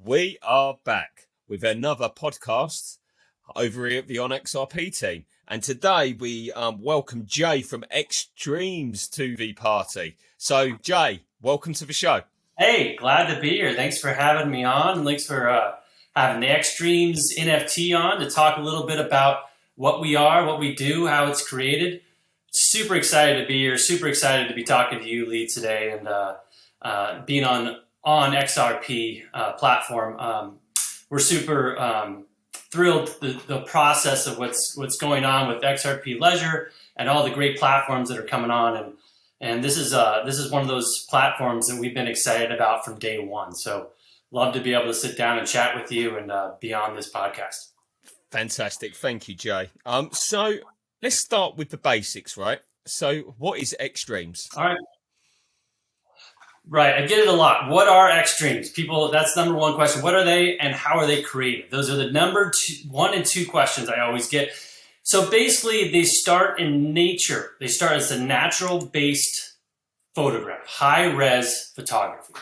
We are back with another podcast over here at the onXRP team. And today we welcome Jay from xDREAMS to the party. So Jay, welcome to the show. Hey, glad to be here. Thanks for having me on. And thanks for having the xDREAMS NFT on to talk a little bit about what we are, what we do, how it's created. Super excited to be here. Super excited to be talking to you, Lee, today, and being on onXRP platform. We're super thrilled the process of what's going on with XRP Leisure and all the great platforms that are coming on, and this is one of those platforms that we've been excited about from day one. So love to be able to sit down and chat with you and be on this podcast. Fantastic, thank you, Jay. So let's start with the basics, right? So what is xDREAMS? All right. Right, I get it a lot. What are xDREAMS? People, that's number one question. What are they and how are they created? Those are the number 1 and 2 questions I always get. So basically, they start in nature. They start as a natural-based photograph, high-res photography.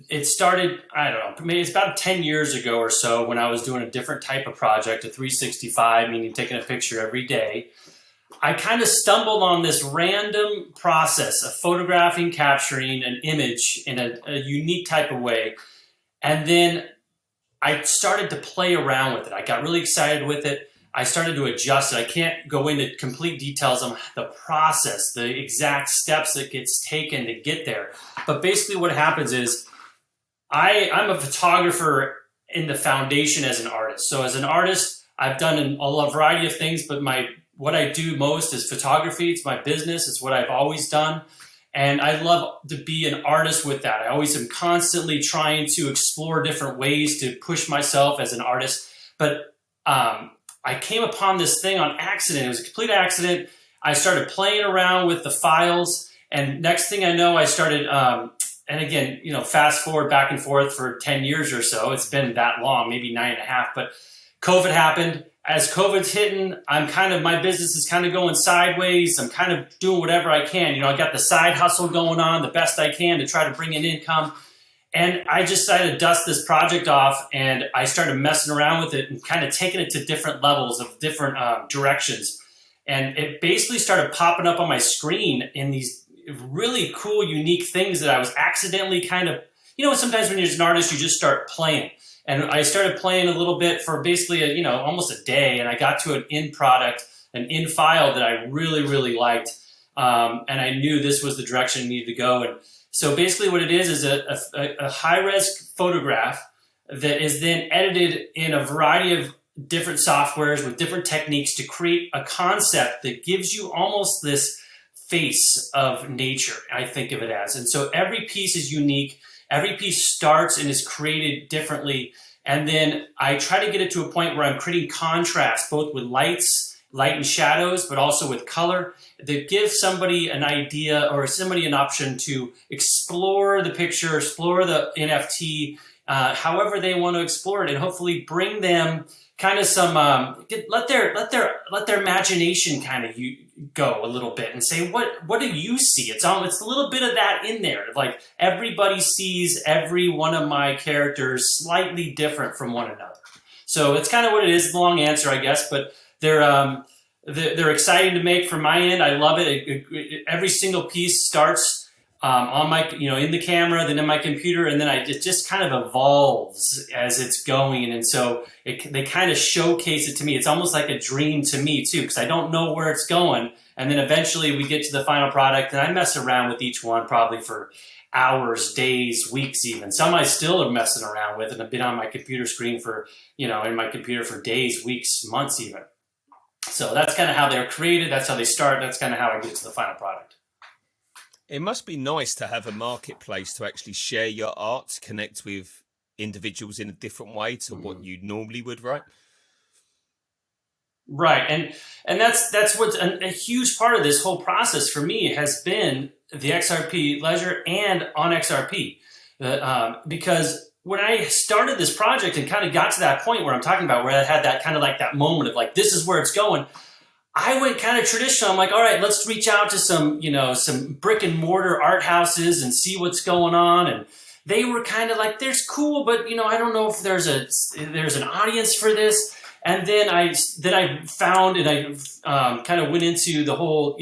It started, I don't know, maybe it's about 10 years ago or so when I was doing a different type of project, a 365, meaning taking a picture every day. I kind of stumbled on this random process of photographing, capturing an image in a unique type of way. And then I started to play around with it. I got really excited with it. I started to adjust it. I can't go into complete details on the process, the exact steps that gets taken to get there. But basically what happens is I'm a photographer in the foundation as an artist. So as an artist, I've done a variety of things, but what I do most is photography. It's my business. It's what I've always done. And I love to be an artist with that. I always am constantly trying to explore different ways to push myself as an artist. But I came upon this thing on accident. It was a complete accident. I started playing around with the files. And next thing I know, I started, and again, fast forward back and forth for 10 years or so. It's been that long, maybe 9.5. But COVID happened. As COVID's hitting, my business is kind of going sideways. I'm kind of doing whatever I can. I got the side hustle going on the best I can to try to bring in income. And I just decided to dust this project off, and I started messing around with it and kind of taking it to different levels of different directions. And it basically started popping up on my screen in these really cool, unique things that I was accidentally kind of, sometimes when you're an artist, you just start playing. And I started playing a little bit for basically, almost a day. And I got to an end product, an end file that I really, really liked. And I knew this was the direction I needed to go. And so basically what it is a high-res photograph that is then edited in a variety of different softwares with different techniques to create a concept that gives you almost this face of nature, I think of it as. And so every piece is unique. Every piece starts and is created differently. And then I try to get it to a point where I'm creating contrast, both with light and shadows, but also with color, that gives somebody an idea or somebody an option to explore the picture, explore the NFT, however they want to explore it, and hopefully bring them kind of some, let their imagination kind of go a little bit and say, what do you see? It's a little bit of that in there. Like everybody sees every one of my characters slightly different from one another. So it's kind of what it is. The long answer, I guess, but they're exciting to make from my end. I love it. Every single piece starts on my, in the camera, then in my computer, and then it just kind of evolves as it's going. And so they kind of showcase it to me. It's almost like a dream to me too, because I don't know where it's going. And then eventually we get to the final product, and I mess around with each one probably for hours, days, weeks even. Some I still am messing around with, and I've been on my computer screen for, in my computer for days, weeks, months even. So that's kind of how they're created. That's how they start. That's kind of how I get to the final product. It must be nice to have a marketplace to actually share your art, to connect with individuals in a different way to what you normally would, right? Right. And that's what's a huge part of this whole process for me has been the XRP Leisure and onXRP. Because when I started this project and kind of got to that point where I'm talking about, where I had that kind of like that moment of like, this is where it's going, I went kind of traditional. I'm like, all right, let's reach out to some brick and mortar art houses and see what's going on. they were kind of like, "There's cool, but I don't know if there's an audience for this." And then I found, and I kind of went into the whole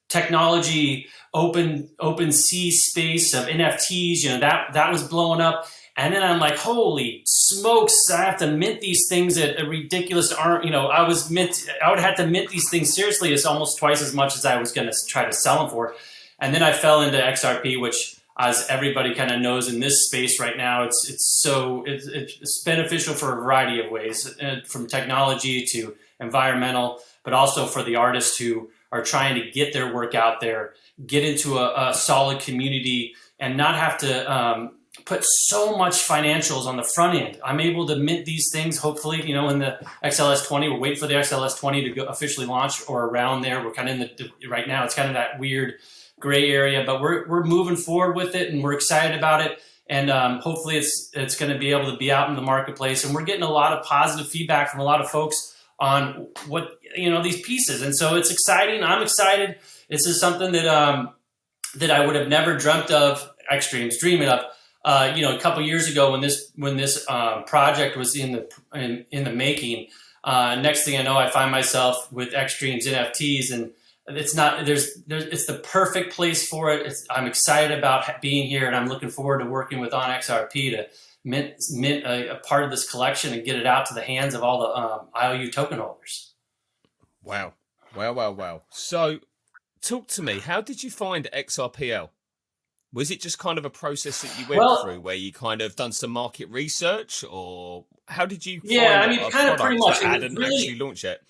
technology open sea space of NFTs. That was blowing up. And then I'm like, holy smokes, I have to mint these things at a ridiculous I would have to mint these things seriously. It's almost twice as much as I was going to try to sell them for. And then I fell into XRP, which, as everybody kind of knows in this space right now, it's beneficial for a variety of ways, from technology to environmental, but also for the artists who are trying to get their work out there, get into a solid community, and not have to put so much financials on the front end. I'm able to mint these things, hopefully, in the XLS20. We're waiting for the XLS20 to officially launch, or around there. We're kind of right now, it's kind of that weird gray area, but we're moving forward with it, and we're excited about it. And hopefully it's going to be able to be out in the marketplace. And we're getting a lot of positive feedback from a lot of folks on what, these pieces. And so it's exciting. I'm excited. This is something that I would have never dreamt of, xDREAMS, dreaming of, a couple years ago when this project was in the making. Next thing I know, I find myself with xDREAMS NFTs, and it's the perfect place for it. I'm excited about being here, and I'm looking forward to working with onXRP to mint a part of this collection and get it out to the hands of all the IOU token holders. Wow. So talk to me, how did you find XRPL? Was it just kind of a process that you went through, where you kind of done some market research, or how did you find a kind of pretty much that hadn't actually launched yet?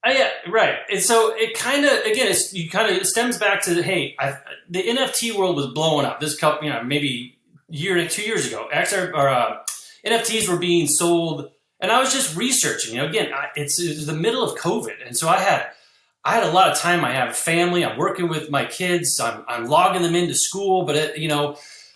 Yeah, right. And so it kind of, again, it stems back to the NFT world was blowing up. This couple, maybe 2 years ago, NFTs were being sold, and I was just researching. Again, it's the middle of COVID, and so I had a lot of time. I have a family. I'm working with my kids. I'm logging them into school, but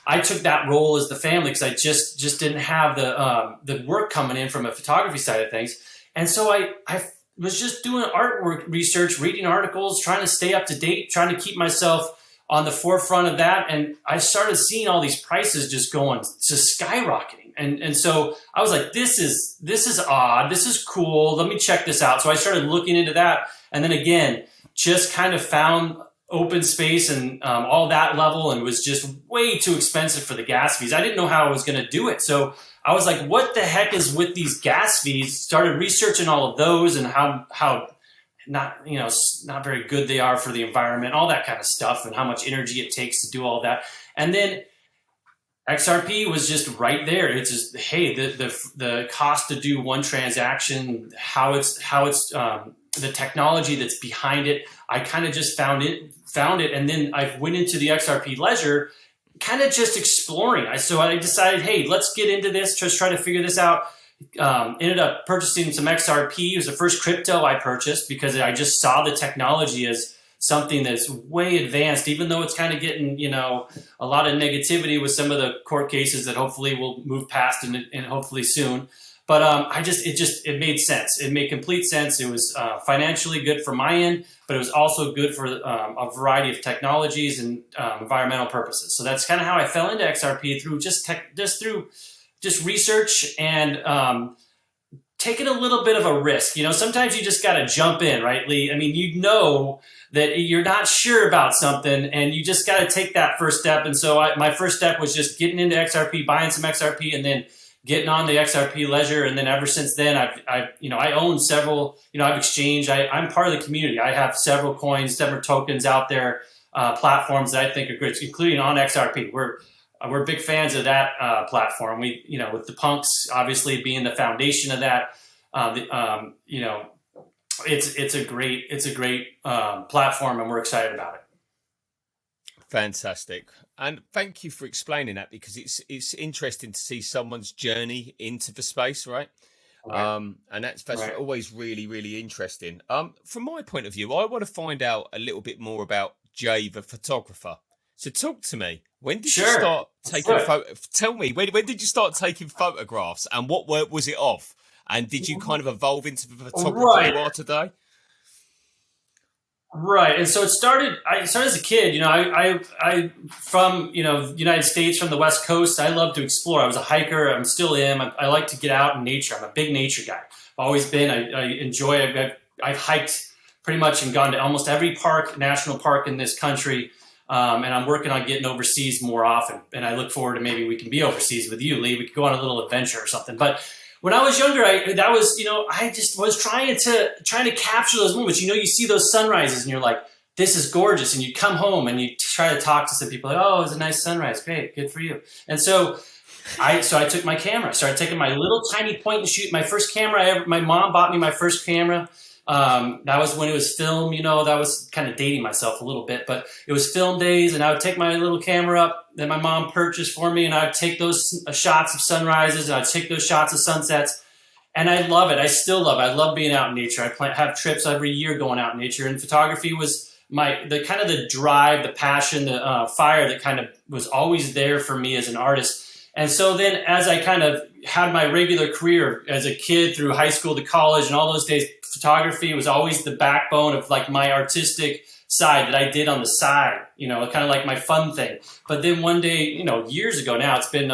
I took that role as the family because I just didn't have the work coming in from a photography side of things, and so I was just doing artwork research, reading articles, trying to stay up to date, trying to keep myself on the forefront of that. And I started seeing all these prices just skyrocketing. And so I was like, this is odd. This is cool. Let me check this out. So I started looking into that. And then again, just kind of found open space and all that level, and was just way too expensive for the gas fees. I didn't know how I was going to do it. So I was like, what the heck is with these gas fees? Started researching all of those and how not very good they are for the environment, all that kind of stuff, and how much energy it takes to do all that. And then XRP was just right there. It's just, hey, the cost to do one transaction, how it's the technology that's behind it. I kind of just found it, and then I went into the XRP ledger, kind of just exploring. So I decided, hey, let's get into this, just try to figure this out. Ended up purchasing some XRP. It was the first crypto I purchased because I just saw the technology as something that's way advanced, even though it's kind of getting, a lot of negativity with some of the court cases that hopefully we'll move past and hopefully soon. But it made sense. It made complete sense. It was financially good for my end, but it was also good for a variety of technologies and environmental purposes. So that's kind of how I fell into XRP, through just research and taking a little bit of a risk. Sometimes you just got to jump in, right, Lee? I mean, that you're not sure about something, and you just got to take that first step. And so my first step was just getting into XRP, buying some XRP, and then getting on the XRP ledger. And then ever since then, I own several, I've exchanged. I'm part of the community. I have several coins, several tokens out there, platforms that I think are great, including onXRP. We're big fans of that platform. We, with the punks obviously being the foundation of that, it's a great platform, and we're excited about it. Fantastic. And thank you for explaining that, because it's interesting to see someone's journey into the space, right? And that's right. Always really, really interesting. From my point of view, I want to find out a little bit more about Jay, the photographer. So talk to me. When did you start taking photos? Tell me, when did you start taking photographs, and what work was it of? And did you kind of evolve into the photographer you are today? Right, and so it started. I started as a kid. I from the United States, from the West Coast. I love to explore. I was a hiker. I'm still am. I like to get out in nature. I'm a big nature guy. I've always been. I enjoy. I've hiked pretty much and gone to almost every national park in this country. And I'm working on getting overseas more often. And I look forward to maybe we can be overseas with you, Lee. We could go on a little adventure or something. But when I was younger, I just was trying to capture those moments. You see those sunrises and you're like, this is gorgeous. And you come home and you try to talk to some people like, oh, it was a nice sunrise. Great. Good for you. And so I took my camera, started taking my little tiny point and shoot. My first camera, my mom bought me my first camera. That was when it was film, that was kind of dating myself a little bit, but it was film days, and I would take my little camera up that my mom purchased for me, and I would take those shots of sunrises, and I'd take those shots of sunsets, and I love it. I still love it. I love being out in nature. I have trips every year going out in nature, and photography was the drive, the passion, the fire that kind of was always there for me as an artist. And so then as I kind of had my regular career as a kid through high school to college and all those days, photography was always the backbone of like my artistic side that I did on the side, kind of like my fun thing. But then one day, years ago now, it's been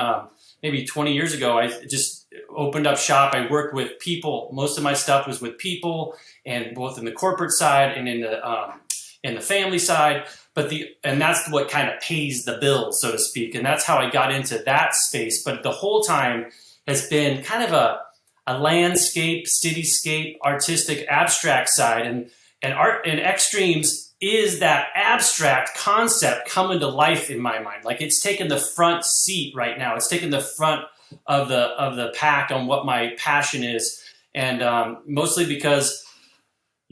maybe 20 years ago, I just opened up shop. I worked with people. Most of my stuff was with people, and both in the corporate side and in the family side. And that's what kind of pays the bills, so to speak. And that's how I got into that space. But the whole time has been kind of a landscape, cityscape, artistic, abstract side. And art and xDREAMS is that abstract concept coming to life in my mind. Like, it's taken the front seat right now. It's taken the front of the pack on what my passion is. And mostly because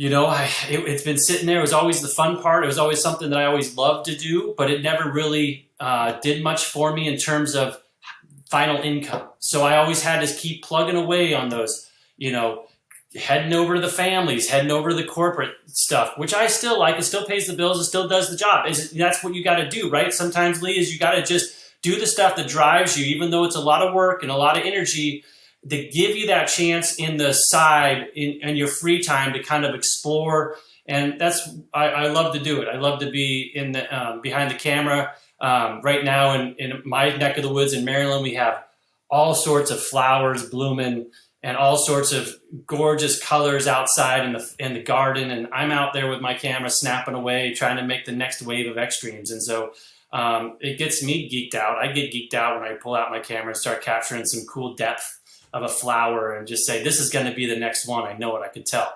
it's been sitting there. It was always the fun part. It was always something that I always loved to do, but it never really did much for me in terms of final income. So I always had to keep plugging away on those, heading over to the families, heading over to the corporate stuff, which I still like. It still pays the bills. It still does the job. That's what you got to do, right? Sometimes, Lee, is you got to just do the stuff that drives you, even though it's a lot of work and a lot of energy, to give you that chance in the side in your free time to kind of explore. And I love to do it. I love to be in the behind the camera. Right now in my neck of the woods in Maryland, we have all sorts of flowers blooming and all sorts of gorgeous colors outside in the garden. And I'm out there with my camera snapping away, trying to make the next wave of xDREAMS. And so it gets me geeked out. I get geeked out when I pull out my camera and start capturing some cool depth of a flower and just say, this is going to be the next one. I know it. I could tell.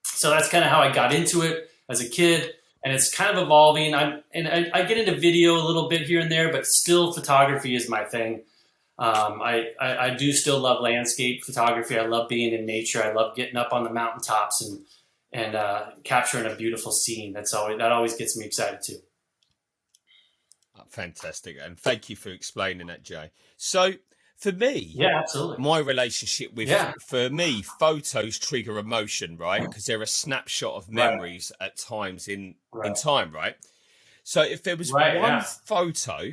So that's kind of how I got into it as a kid. And it's kind of evolving. I get into video a little bit here and there, but still photography is my thing. I do still love landscape photography. I love being in nature. I love getting up on the mountaintops and capturing a beautiful scene. That always gets me excited too. Fantastic. And thank you for explaining that, Jay. So, for me, yeah, absolutely. My relationship with, for me, photos trigger emotion, right? Because they're a snapshot of memories at times in time, right? So if there was one photo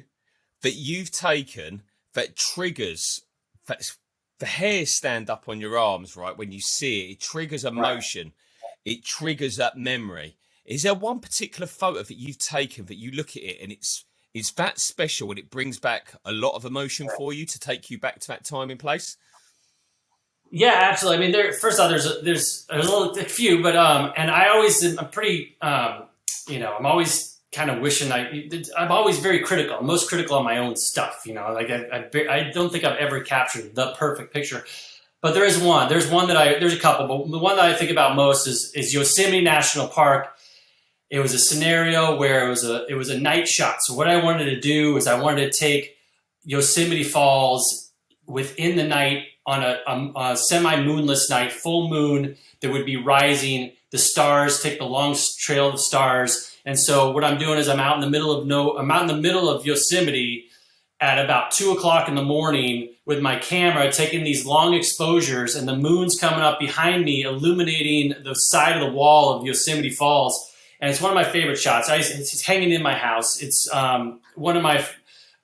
that you've taken that triggers, the hairs stand up on your arms, right? When you see it, it triggers emotion. It triggers that memory. Is there one particular photo that you've taken that you look at it and it's that special and it brings back a lot of emotion for you to take you back to that time and place? Yeah, absolutely. I mean, first off, there's a few, but and I always I'm pretty I'm always kind of wishing I'm always very critical. I'm most critical on my own stuff. Like I don't think I've ever captured the perfect picture, but there is one. There's a couple, but the one that I think about most is Yosemite National Park. It was a scenario where it was a night shot. So what I wanted to do is I wanted to take Yosemite Falls within the night on a semi-moonless night, full moon that would be rising, the stars, take the long trail of stars. And so what I'm doing is I'm out in the middle of Yosemite at about 2 o'clock in the morning with my camera, taking these long exposures, and the moon's coming up behind me, illuminating the side of the wall of Yosemite Falls. And it's one of my favorite shots. It's hanging in my house. It's one of my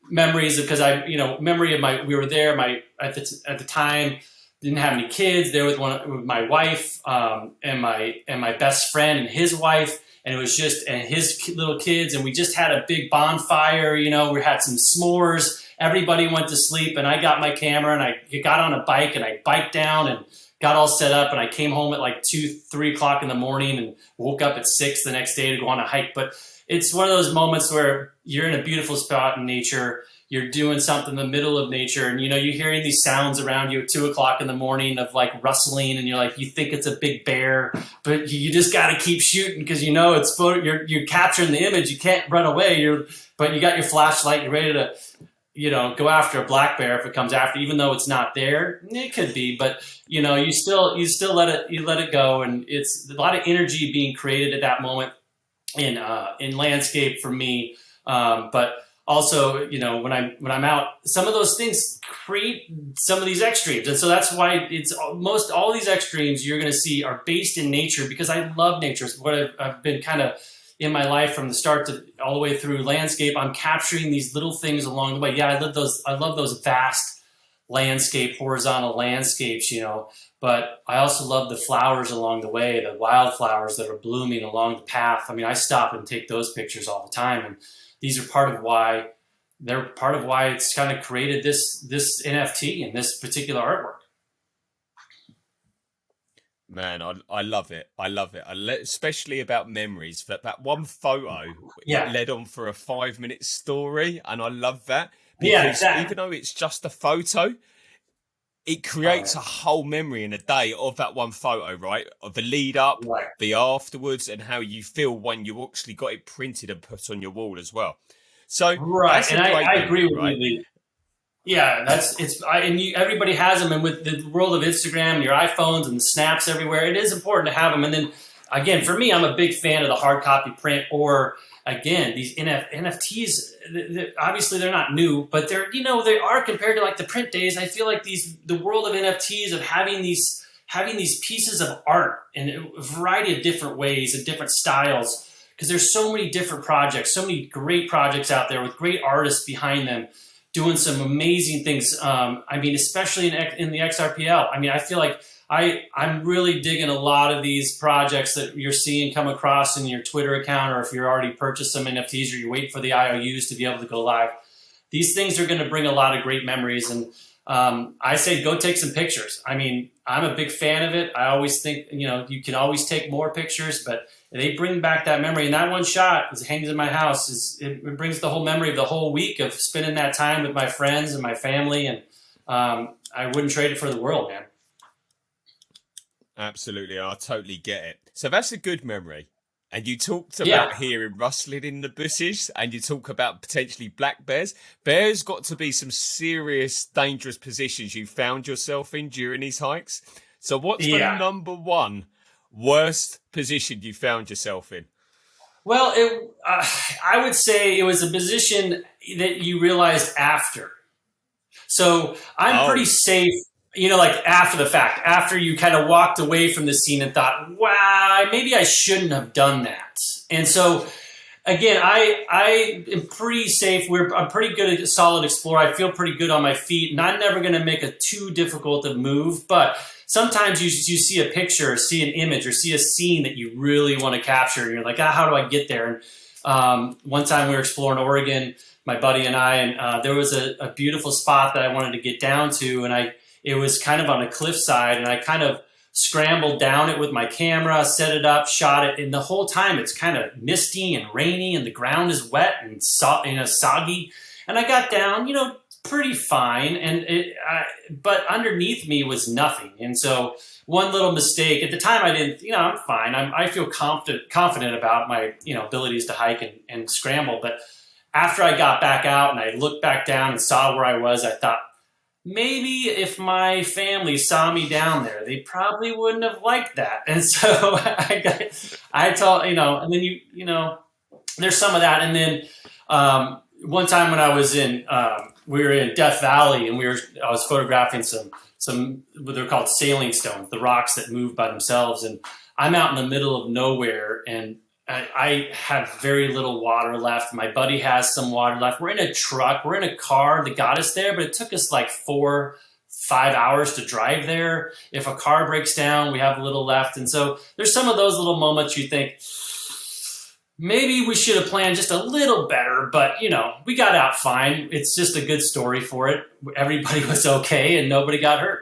memories because we were there. At the time didn't have any kids. There with my wife and my best friend and his wife. and it was just, and his little kids, and we just had a big bonfire, you know, we had some s'mores, everybody went to sleep, and I got my camera, and I got on a bike, and I biked down, and got all set up, and I came home at like 2-3 o'clock in the morning, and woke up at 6 the next day to go on a hike. But it's one of those moments where you're in a beautiful spot in nature, you're doing something in the middle of nature, and you know, you're hearing these sounds around you at 2 o'clock in the morning of like rustling, and you're like, you think it's a big bear, but you just got to keep shooting because you know it's you're capturing the image. You can't run away. But you got your flashlight. You're ready to, you know, go after a black bear if it comes after, even though it's not there. It could be, but you know, you still let it go, and it's a lot of energy being created at that moment in landscape for me, but also, you know, when I'm out, some of those things create some of these xDREAMS. And so that's why it's all these xDREAMS you're going to see are based in nature, because I love nature. It's what I've been kind of in my life from the start to all the way through landscape. I'm capturing these little things along the way. Yeah, I love those vast landscape, horizontal landscapes, you know, but I also love the flowers along the way, the wildflowers that are blooming along the path. I mean, I stop and take those pictures all the time, and these are part of why it's kind of created this NFT and this particular artwork. Man, I love it. I love it. Especially about memories. That one photo it led on for a 5-minute story, and I love that because exactly. even though it's just a photo, it creates a whole memory in a day of that one photo, right? Of the lead up, the afterwards, and how you feel when you actually got it printed and put on your wall as well. So right, and I agree with right? you. Yeah, everybody has them, and with the world of Instagram, your iPhones and the snaps everywhere, it is important to have them. And then again, for me, I'm a big fan of the hard copy print, or again, these NFTs. Obviously, they're not new, but they are compared to like the print days. I feel like the world of NFTs, of having these pieces of art in a variety of different ways and different styles, because there's so many different projects, so many great projects out there with great artists behind them, doing some amazing things. I mean, especially in the XRPL. I mean, I feel like I'm really digging a lot of these projects that you're seeing come across in your Twitter account, or if you're already purchased some NFTs or you wait for the IOUs to be able to go live. These things are going to bring a lot of great memories. And I say go take some pictures. I mean, I'm a big fan of it. I always think, you know, you can always take more pictures, but they bring back that memory. And that one shot, as it hangs in my house, it brings the whole memory of the whole week of spending that time with my friends and my family. And I wouldn't trade it for the world, man. Absolutely. I totally get it. So that's a good memory. And you talked about hearing rustling in the bushes, and you talk about potentially black bears. Bears got to be some serious, dangerous positions you found yourself in during these hikes. So what's the number one worst position you found yourself in? Well, I would say it was a position that you realized after. So I'm pretty safe, you know, like after the fact, after you kind of walked away from the scene and thought, wow, maybe I shouldn't have done that. And so, again, I am pretty safe. I'm pretty good at a solid explorer. I feel pretty good on my feet, and I'm never going to make a too difficult a move. But sometimes you see a picture or see an image or see a scene that you really want to capture, and you're like, how do I get there? And one time we were exploring Oregon, my buddy and I, and there was a beautiful spot that I wanted to get down to, and it was kind of on a cliffside, and I kind of scrambled down it with my camera, set it up, shot it, and the whole time it's kind of misty and rainy, and the ground is wet and soggy. And I got down, you know, pretty fine, but underneath me was nothing. And so one little mistake at the time, I didn't, you know, I'm fine. I feel confident about my, you know, abilities to hike and scramble. But after I got back out and I looked back down and saw where I was, I thought, maybe if my family saw me down there, they probably wouldn't have liked that. And so I told, you know, and then you know, there's some of that. And then one time when I was we were in Death Valley, and I was photographing some what they're called sailing stones, the rocks that move by themselves. And I'm out in the middle of nowhere, and I have very little water left. My buddy has some water left. We're in a truck. We're in a car that got us there, but it took us like 4-5 hours to drive there. If a car breaks down, we have a little left. And so there's some of those little moments you think, maybe we should have planned just a little better, but we got out fine. It's just a good story for it. Everybody was okay and nobody got hurt.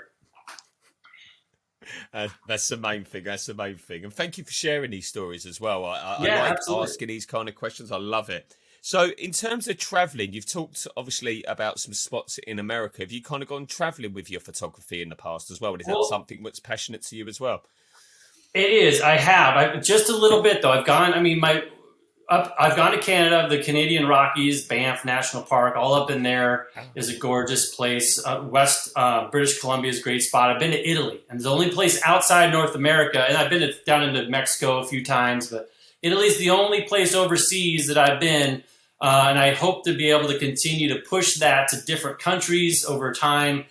That's the main thing. That's the main thing. And thank you for sharing these stories as well. I Yeah, like absolutely. asking these kind of questions. I love it. So, in terms of traveling, you've talked obviously about some spots in America. Have you kind of gone traveling with your photography in the past as well? And is that Well, something that's passionate to you as well? it is. I have. Just a little bit though. I've gone. I mean, I've gone to Canada, the Canadian Rockies, Banff National Park. All up in there is a gorgeous place. West British Columbia is a great spot. I've been to Italy, and the only place outside North America, and I've been down into Mexico a few times, but Italy's the only place overseas that I've been. And I hope to be able to continue to push that to different countries over time.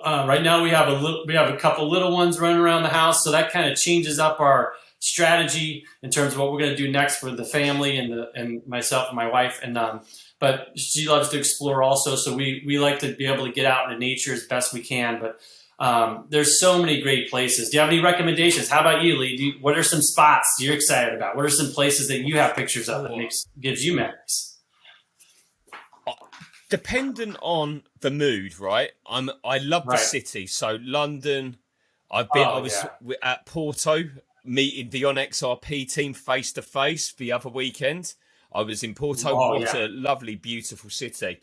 Right now, we have a couple little ones running around the house, so that kind of changes up our strategy in terms of what we're going to do next for the family and myself and my wife. And but she loves to explore also, so we like to be able to get out into nature as best we can. But there's so many great places. Do you have any recommendations? How about you, Lee? What are some spots you're excited about? What are some places that you have pictures of that gives you memories? Dependent on the mood, right? I love the Right. city. So London, I Oh was yeah. at Porto meeting the onXRP team face to face the other weekend. I was in Porto. Oh What yeah. a lovely, beautiful city.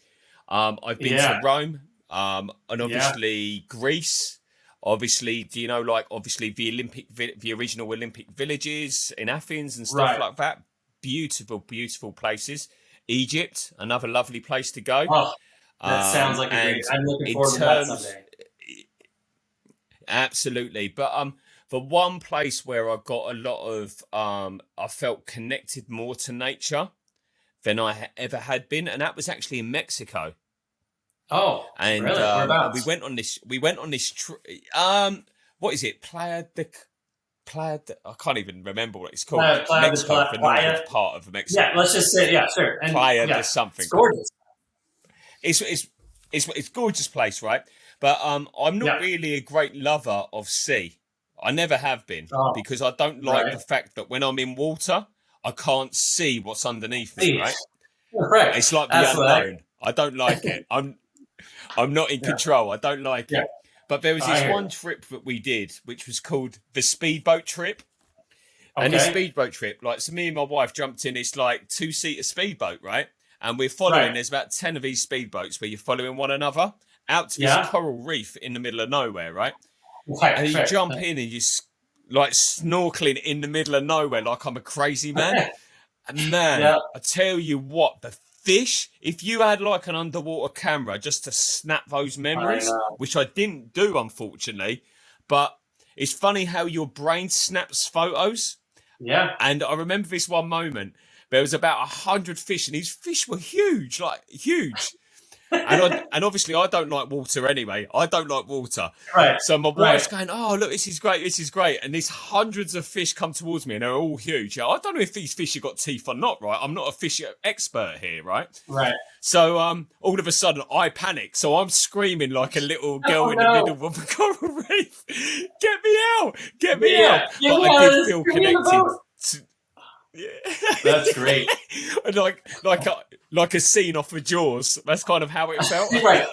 I've been to Yeah. Rome, and Yeah. obviously Greece. Obviously, do you know, like, obviously the original Olympic villages in Athens and stuff Right. like that. Beautiful, beautiful places. Egypt, another lovely place to go. Oh, that sounds like a great. And I'm looking in forward to that terms, someday. absolutely, but the one place where I got a lot of I felt connected more to nature than I ever had been, and that was actually in Mexico. Oh, And really? we Whereabouts? went on this what is it, I can't even remember what it's called. Mexico, the northern Playa. part of Yeah, Mexico. let's just say yeah, sure. And Playa de yeah, it's something. gorgeous. It's it's gorgeous place, right? But I'm not Yeah. really a great lover of sea. I never have been, Oh, because I don't like the right. fact that when I'm in water, I can't see what's underneath me, See, right? right. It's like the That's what I. unknown. I don't like it. I'm not in Yeah. control. I don't like Yeah. it. But there was I this hear one you. trip that we did, which was called the speedboat trip. And this Okay. speedboat trip, like, so me and my wife jumped in this like two-seater speedboat, right? And we're following, Right. there's about 10 of these speedboats where you're following one another out to this Yeah. coral reef in the middle of nowhere, right? Right. And you Right. jump in and you like snorkeling in the middle of nowhere like I'm a crazy man. And man, Yeah. I tell you what, the fish, if you had like an underwater camera just to snap those I memories, know. which I didn't do, unfortunately, but it's funny how your brain snaps photos. Yeah. And I remember this one moment. There was about 100 fish, and these fish were huge, like huge. And obviously I don't like water anyway. I don't like water. Right. So my Right. wife's going, "Oh, look, this is great, this is great." And these hundreds of fish come towards me, and they're all huge. I don't know if these fish have got teeth or not, right? I'm not a fish expert here, right? Right. So all of a sudden I panic. So I'm screaming like a little girl Oh in the no. middle of a coral reef. Get me out! Get me Yeah. out! Yeah. But I Yeah. did feel Give me in the connected boat. to, yeah. That's great. And like a scene off of Jaws. That's kind of how it felt. Right.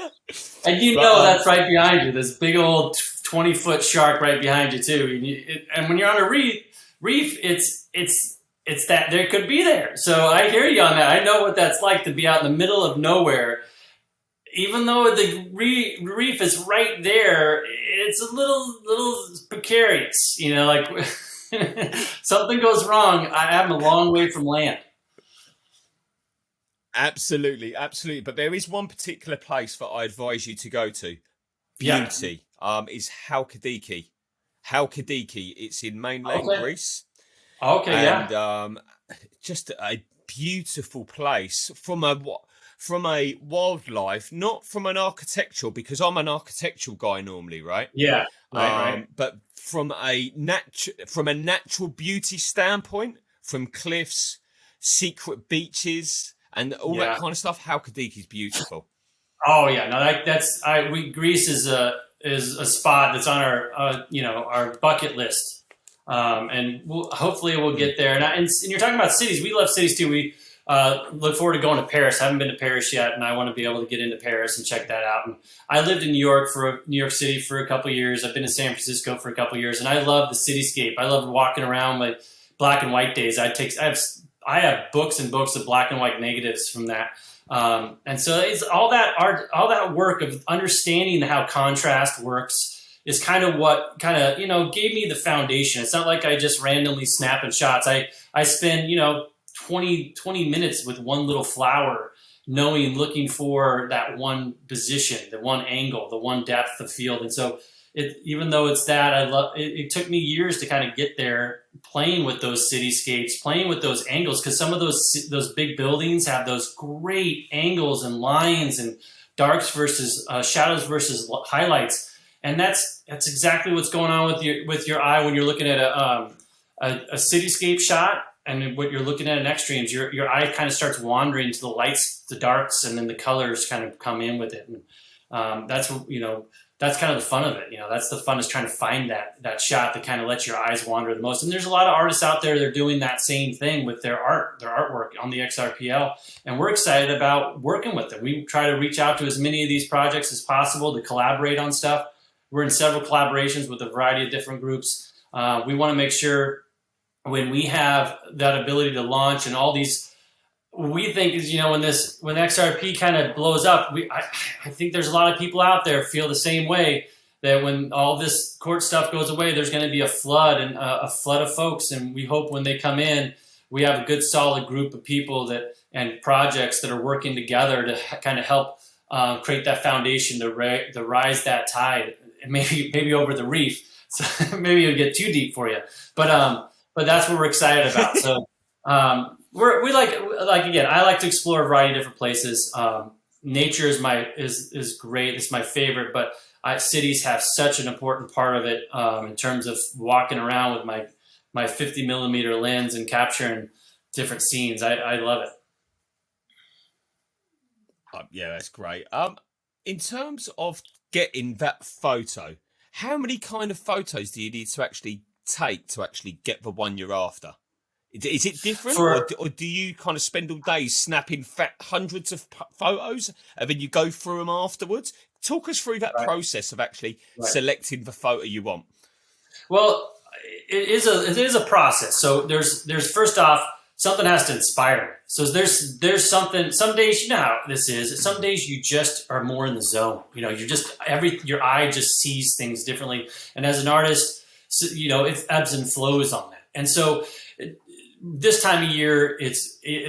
And you But know that's right behind you. This big old 20-foot shark right behind you too. And when you're on a reef, it's that there could be there. So I hear you on that. I know what that's like to be out in the middle of nowhere. Even though the reef is right there, it's a little precarious. Like something goes wrong, I'm a long way from land. Absolutely, absolutely. But there is one particular place that I advise you to go to. Yeah. Beauty. Is Halkidiki. Halkidiki. It's in mainland Okay. Greece. Okay. And Yeah. just a beautiful place from a wildlife, not from an architectural, because I'm an architectural guy normally, right? Yeah. Right. But from a natural beauty standpoint, from cliffs, secret beaches, and all that Yeah. kind of stuff, Halkidiki is beautiful. Oh yeah. No, Greece is a spot that's on our our bucket list. And hopefully we'll get there. And you're talking about cities. We love cities too. We look forward to going to Paris. I haven't been to Paris yet, and I want to be able to get into Paris and check that out. And I lived in New York City for a couple of years. I've been to San Francisco for a couple of years, and I love the cityscape. I love walking around my black and white days. I have books and books of black and white negatives from that. And so it's all that art, all that work of understanding how contrast works is kind of what gave me the foundation. It's not like I just randomly snapping shots. I spend, 20 minutes with one little flower, looking for that one position, the one angle, the one depth of field. And so even though it's that, it took me years to kind of get there, playing with those cityscapes, playing with those angles, because some of those big buildings have those great angles and lines and darks versus shadows versus highlights. And that's exactly what's going on with your eye when you're looking at a cityscape shot, and what you're looking at in xDREAMS. Your eye kind of starts wandering to the lights, the darks, and then the colors kind of come in with it. And that's kind of the fun of it. That's the fun, is trying to find that shot that kind of lets your eyes wander the most. And there's a lot of artists out there that are doing that same thing with their artwork on the XRPL. And we're excited about working with them. We try to reach out to as many of these projects as possible to collaborate on stuff. We're in several collaborations with a variety of different groups. We want to make sure when we have that ability to launch and all these, we think is, when XRP kind of blows up, I think there's a lot of people out there feel the same way, that when all this court stuff goes away, there's going to be a flood of folks. And we hope when they come in, we have a good solid group of people and projects that are working together to kind of help create that foundation to rise that tide, and maybe over the reef. So maybe it'll get too deep for you, but that's what we're excited about. So we again, I like to explore a variety of different places. Nature is great. It's my favorite, but cities have such an important part of it in terms of walking around with my 50 millimeter lens and capturing different scenes. I love it. Yeah, that's great. In terms of getting that photo, how many kind of photos do you need to actually take to actually get the one you're after? Is it different, or do you kind of spend all day snapping hundreds of photos and then you go through them afterwards? Talk us through that process of actually selecting the photo you want. Well, it is a process. So there's first off, something has to inspire me. So there's something. Some days, how this is. Some days you just are more in the zone. You're just your eye just sees things differently. And as an artist, it ebbs and flows on that. And so this time of year,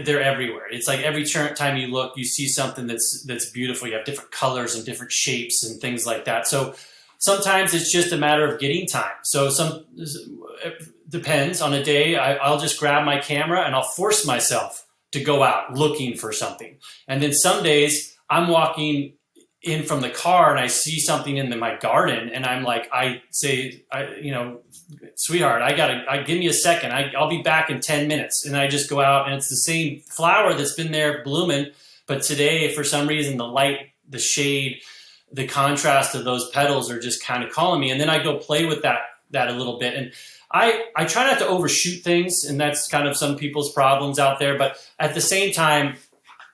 they're everywhere. It's like every time you look, you see something that's beautiful. You have different colors and different shapes and things like that. So sometimes it's just a matter of getting time. So it depends on a day. I'll just grab my camera and I'll force myself to go out looking for something. And then some days I'm walking in from the car and I see something in my garden and I'm like, I say, sweetheart, give me a second. I'll be back in 10 minutes. And I just go out and it's the same flower that's been there blooming. But today, for some reason, the light, the shade, the contrast of those petals are just kind of calling me. And then I go play with that a little bit. And I try not to overshoot things. And that's kind of some people's problems out there. But at the same time,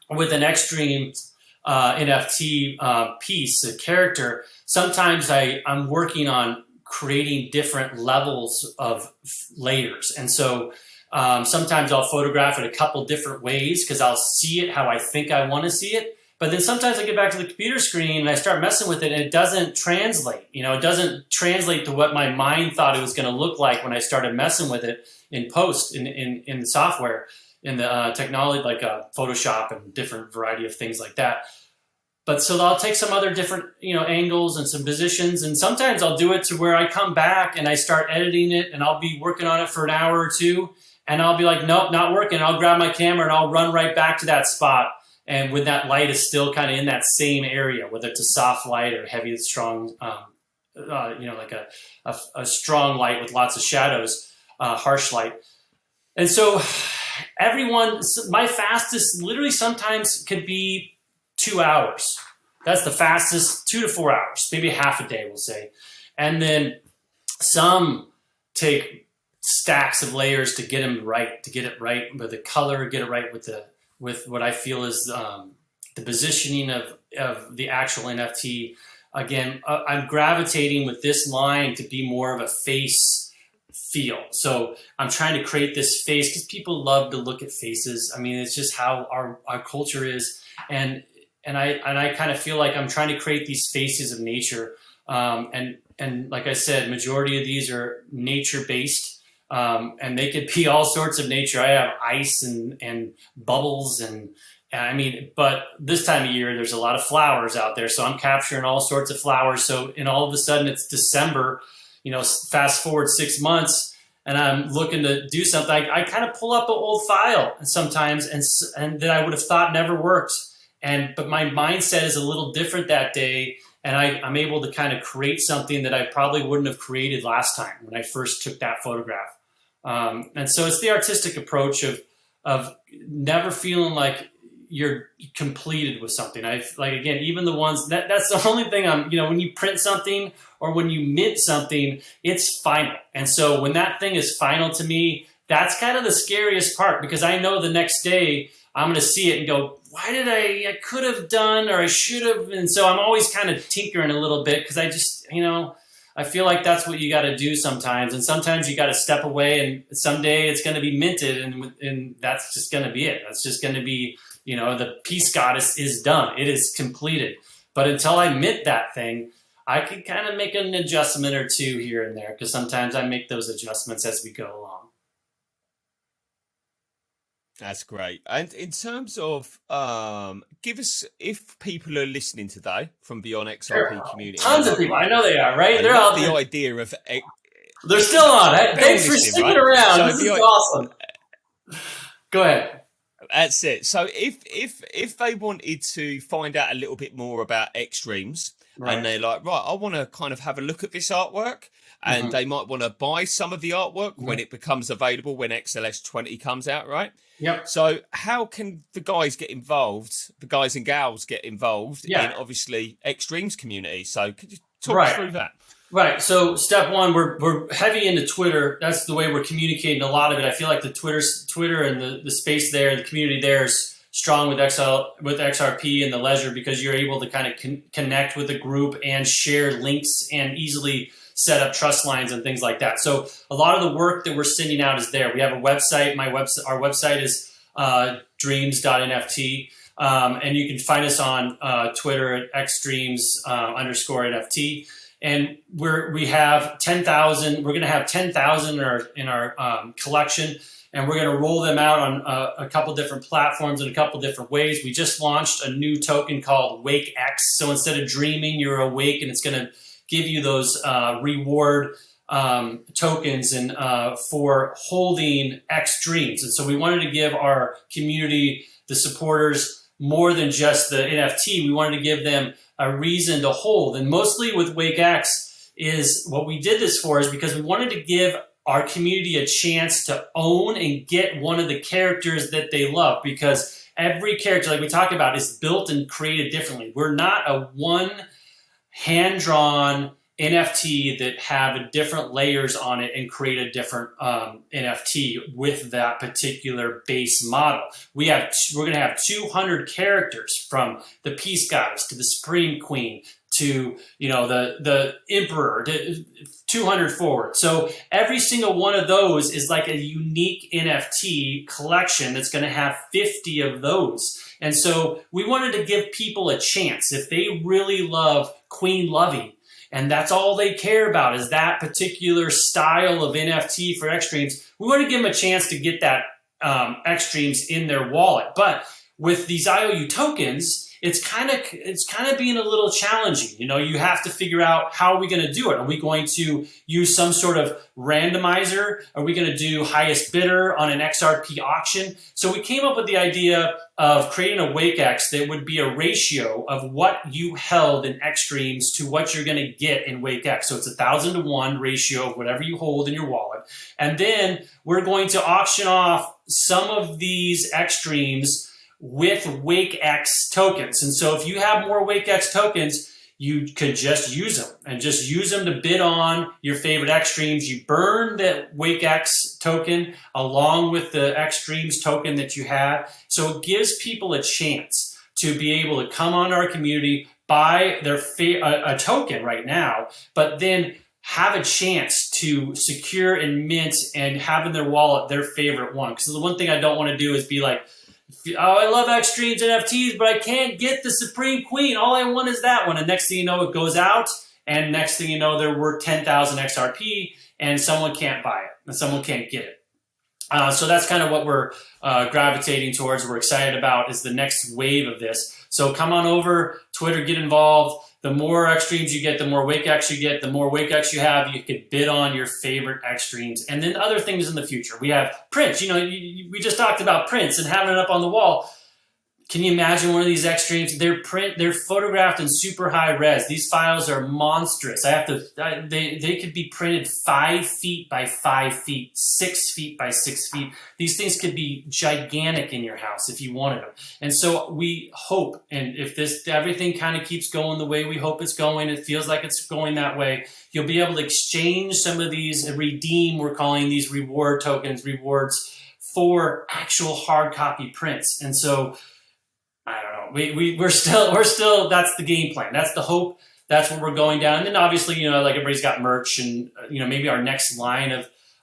with an xDREAMS NFT piece, a character, sometimes I'm working on creating different levels of layers. And so sometimes I'll photograph it a couple different ways because I'll see it how I think I want to see it. But then sometimes I get back to the computer screen and I start messing with it and it doesn't translate. It doesn't translate to what my mind thought it was going to look like when I started messing with it in post, in the software, in the technology like Photoshop and different variety of things like that. But so I'll take some other different, angles and some positions. And sometimes I'll do it to where I come back and I start editing it and I'll be working on it for an hour or two. And I'll be like, nope, not working. I'll grab my camera and I'll run right back to that spot. And when that light is still kind of in that same area, whether it's a soft light or heavy, strong, like a strong light with lots of shadows, harsh light. And so my fastest literally sometimes could be 2 hours. That's the fastest, 2 to 4 hours, maybe half a day, we'll say. And then some take stacks of layers to get them right, to get it right with the color, get it right with what I feel is the positioning of the actual NFT. Again, I'm gravitating with this line to be more of a face feel. So I'm trying to create this face because people love to look at faces. I mean, it's just how our culture is. And I kind of feel like I'm trying to create these faces of nature. And like I said, majority of these are nature-based. And they could be all sorts of nature. I have ice and bubbles and I mean, but this time of year, there's a lot of flowers out there. So I'm capturing all sorts of flowers. So, and all of a sudden it's December, you know, fast forward 6 months and I'm looking to do something. I kind of pull up an old file sometimes and that I would have thought never worked. But my mindset is a little different that day. And I'm able to kind of create something that I probably wouldn't have created last time when I first took that photograph. And so it's the artistic approach of never feeling like you're completed with something. Like, again, even the ones that's the only thing when you print something or when you mint something, it's final. And so when that thing is final to me, that's kind of the scariest part because I know the next day I'm going to see it and go, why did I could have done, or I should have. And so I'm always kind of tinkering a little bit because I just, I feel like that's what you got to do sometimes. And sometimes you got to step away and someday it's going to be minted and that's just going to be it. That's just going to be, the peace goddess is done. It is completed. But until I mint that thing, I can kind of make an adjustment or two here and there because sometimes I make those adjustments as we go along. That's great. And in terms of, give us, if people are listening today from the onXRP community. Tons of people. I know they are, right? They're out there. The idea of... They're still on. Thanks for sticking around. So this is awesome. Go ahead. That's it. So if they wanted to find out a little bit more about xDREAMS, right, and they're like, right, I want to kind of have a look at this artwork, and they might want to buy some of the artwork when it becomes available, when XLS 20 comes out, right? Yep. So how can the guys get involved, the guys and gals get involved in obviously xDREAMS community? So could you talk us through that? Right. So step one, we're heavy into Twitter. That's the way we're communicating a lot of it. I feel like the Twitter and the space there, the community there is strong with XRP and the leisure because you're able to kind of connect with the group and share links and easily set up trust lines and things like that. So a lot of the work that we're sending out is there. We have a website. Our website is dreams.nft. And you can find us on Twitter at xDREAMS_NFT. And we have 10,000. We're going to have 10,000 in our collection, and we're going to roll them out on a couple different platforms in a couple different ways. We just launched a new token called WakeX. So instead of dreaming, you're awake, and it's going to give you those reward tokens and for holding xDREAMS. And so we wanted to give our community, the supporters, more than just the NFT. We wanted to give them a reason to hold. And mostly with WakeX is what we did this for is because we wanted to give our community a chance to own and get one of the characters that they love, because every character, like we talked about, is built and created differently. We're not a one hand-drawn NFT that have different layers on it and create a different NFT with that particular base model. We're going to have 200 characters, from the Peace Goddess to the Supreme Queen to the Emperor, 200 forward. So every single one of those is like a unique NFT collection that's going to have 50 of those. And so we wanted to give people a chance. If they really love Queen Lovey, and that's all they care about is that particular style of NFT for xDREAMS, we want to give them a chance to get that xDREAMS in their wallet. But with these IOU tokens, it's kind of being a little challenging. You have to figure out, how are we going to do it? Are we going to use some sort of randomizer? Are we going to do highest bidder on an XRP auction? So we came up with the idea of creating a WakeX that would be a ratio of what you held in xDREAMS to what you're going to get in WakeX. So it's 1,000 to 1 ratio of whatever you hold in your wallet. And then we're going to auction off some of these xDREAMS with WakeX tokens. And so if you have more WakeX tokens, you could just use them and just use them to bid on your favorite xDREAMS. You burn the WakeX token along with the xDREAMS token that you have. So it gives people a chance to be able to come on our community, buy their a token right now, but then have a chance to secure and mint and have in their wallet their favorite one. Because the one thing I don't want to do is be like, oh, I love xDREAMS NFTs, but I can't get the Supreme Queen. All I want is that one. And next thing you know, it goes out. And next thing you know, they're worth 10,000 XRP and someone can't buy it and someone can't get it. So that's kind of what we're gravitating towards. We're excited about is the next wave of this. So come on over, Twitter, get involved. The more xDREAMS you get, the more WakeX you get. The more WakeX you have, you could bid on your favorite xDREAMS. And then other things in the future. We have prints. You know, we just talked about prints and having it up on the wall. Can you imagine one of these xDREAMS? They're photographed in super high res. These files are monstrous. They could be printed 5 feet by 5 feet, 6 feet by 6 feet. These things could be gigantic in your house if you wanted them. And so we hope, and if everything kind of keeps going the way we hope it's going, it feels like it's going that way, you'll be able to exchange some of these, redeem, we're calling these reward tokens, rewards for actual hard copy prints. And so I don't know. We're still. That's the game plan. That's the hope. That's what we're going down. And then obviously, you know, like everybody's got merch, and you know, maybe our next line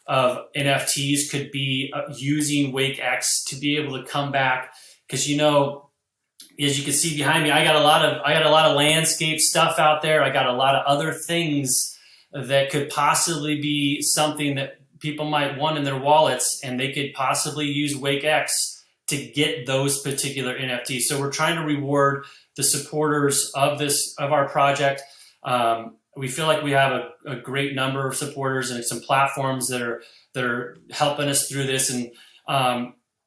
of NFTs could be using WakeX to be able to come back, because you know, as you can see behind me, I got a lot of landscape stuff out there. I got a lot of other things that could possibly be something that people might want in their wallets, and they could possibly use WakeX to get those particular NFTs. So we're trying to reward the supporters of our project. We feel like we have a great number of supporters and some platforms that are helping us through this. And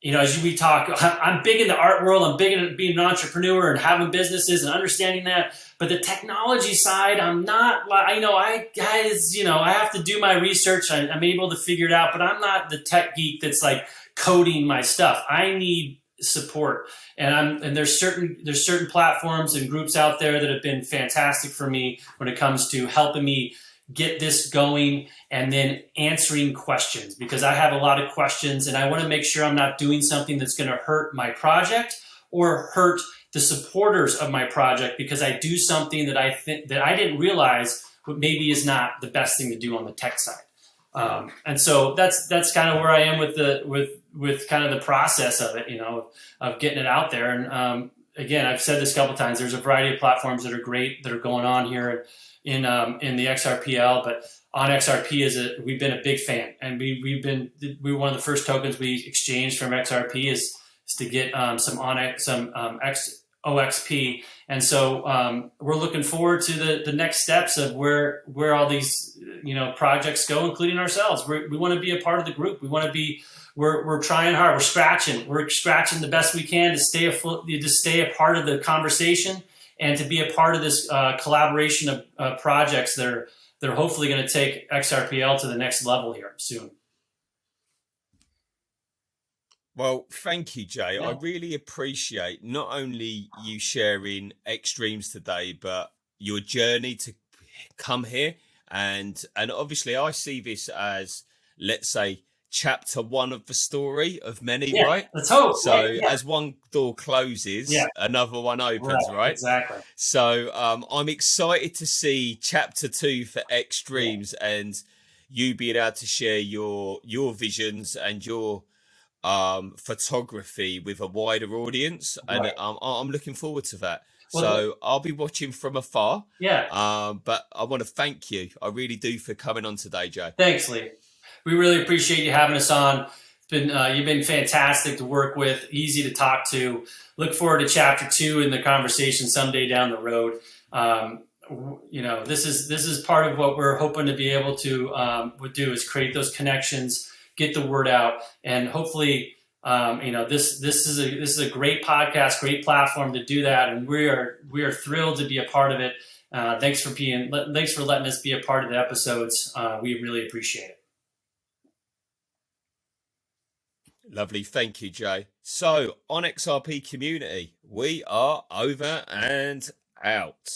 you know, as we talk, I'm big in the art world. I'm big in being an entrepreneur and having businesses and understanding that. But the technology side, I'm not. I have to do my research. I'm able to figure it out, but I'm not the tech geek that's like coding my stuff. I need support, and there's certain platforms and groups out there that have been fantastic for me when it comes to helping me get this going and then answering questions, because I have a lot of questions and I want to make sure I'm not doing something that's going to hurt my project or hurt the supporters of my project, because I do something that I think that I didn't realize maybe is not the best thing to do on the tech side. And so that's kind of where I am with kind of the process of it, you know, of getting it out there. And again, I've said this a couple times. There's a variety of platforms that are great that are going on here in the XRPL, but onXRP we've been a big fan, and we were one of the first tokens we exchanged from XRP is to get some OXP. And so we're looking forward to the next steps of where all these, you know, projects go, including ourselves. We want to be a part of the group. We want to be, we're trying hard. We're scratching the best we can to stay afloat, to stay a part of the conversation and to be a part of this collaboration of projects that are hopefully going to take XRPL to the next level here soon. Well, thank you, Jay. Yeah. I really appreciate not only you sharing xDREAMS today, but your journey to come here. And obviously I see this as, let's say, chapter 1 of the story of many, right? Let's hope. So right? Yeah. as one door closes, another one opens, right? Exactly. So I'm excited to see chapter 2 for xDREAMS and you being able to share your visions and your photography with a wider audience, and I'm looking forward to that. So I'll be watching from afar. But I want to thank you. I really do, for coming on today, Jay. Thanks, Lee. We really appreciate you having us on. It's been you've been fantastic to work with, easy to talk to. Look forward to chapter 2 in the conversation someday down the road. You know, this is part of what we're hoping to be able to do is create those connections, get the word out, and hopefully, you know, this is a great podcast, great platform to do that, and we are thrilled to be a part of it. Thanks for letting us be a part of the episodes. We really appreciate it. Lovely, thank you, Jay. So, onXRP community, we are over and out.